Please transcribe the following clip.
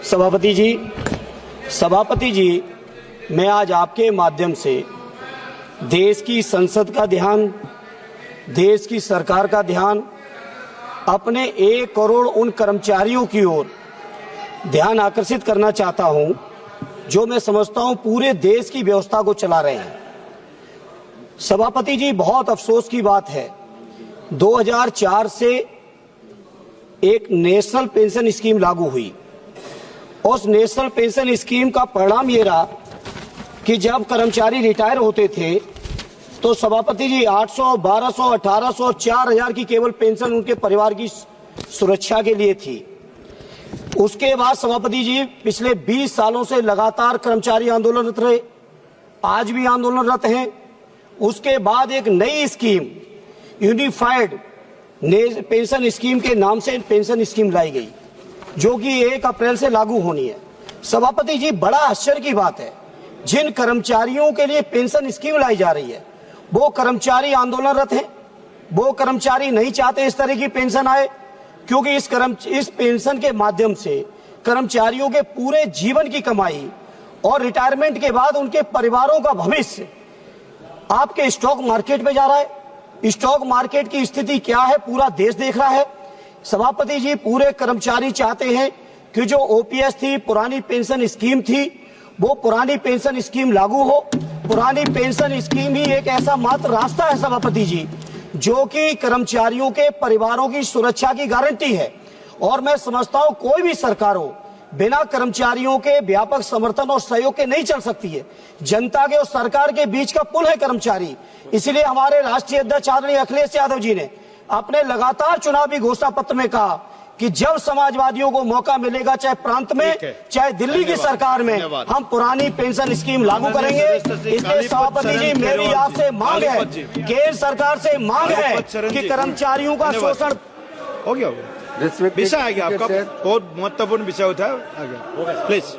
सभापति जी, मैं आज आपके माध्यम से देश की संसद का ध्यान, देश की सरकार का ध्यान अपने 1 करोड़ उन कर्मचारियों की ओर ध्यान आकर्षित करना चाहता हूं, जो मैं समझता हूं पूरे देश की व्यवस्था को चला रहे हैं। सभापति जी, बहुत अफसोस की बात है, 2004 से एक नेशनल पेंशन स्कीम लागू हुई। उस नेशनल पेंशन स्कीम का परिणाम ये रहा कि जब कर्मचारी रिटायर होते थे तो सभापति जी 800, 1200, 1800, 4000 की केवल पेंशन उनके परिवार की सुरक्षा के लिए थी। उसके बाद सभापति जी पिछले 20 सालों से लगातार कर्मचारी आंदोलनरत रहे, आज भी आंदोलनरत हैं। उसके बाद एक नई स्कीम यूनिफाइड पेंशन स्कीम के नाम से पेंशन स्कीम लाई गई, जो कि 1 अप्रैल से लागू होनी है। सभापति जी, बड़ा आश्चर्य की बात है, जिन कर्मचारियों के लिए पेंशन स्कीम लाई जा रही है वो कर्मचारी आंदोलनरत हैं। वो कर्मचारी नहीं चाहते इस तरह की पेंशन आए, क्योंकि इस पेंशन के माध्यम से कर्मचारियों के पूरे जीवन की कमाई और रिटायरमेंट के बाद उनके परिवारों का भविष्य आपके स्टॉक मार्केट में जा रहा है। स्टॉक मार्केट की स्थिति क्या है पूरा देश देख रहा है। सभापति जी, पूरे कर्मचारी चाहते हैं कि जो ओपीएस थी, पुरानी पेंशन स्कीम थी, वो पुरानी पेंशन स्कीम लागू हो। पुरानी पेंशन स्कीम ही एक ऐसा मात्र रास्ता है सभापति जी, जो कि कर्मचारियों के परिवारों की सुरक्षा की गारंटी है। और मैं समझता हूं कोई भी सरकार हो, बिना कर्मचारियों के व्यापक समर्थन और सहयोग के नहीं चल सकती है। जनता के और सरकार के बीच का पुल है कर्मचारी। इसलिए हमारे राष्ट्रीय अध्यक्ष आदरणीय अखिलेश यादव जी ने अपने लगातार चुनावी घोषणा पत्र में कहा कि जब समाजवादियों को मौका मिलेगा, चाहे प्रांत में चाहे दिल्ली की सरकार में, हम पुरानी पेंशन स्कीम लागू करेंगे। इसलिए सभापति जी, मेरी आपसे मांग है, केंद्र सरकार से मांग है कि कर्मचारियों का शोषण हो गया। विषय आ गया आपका, बहुत महत्वपूर्ण विषय उठाया, प्लीज।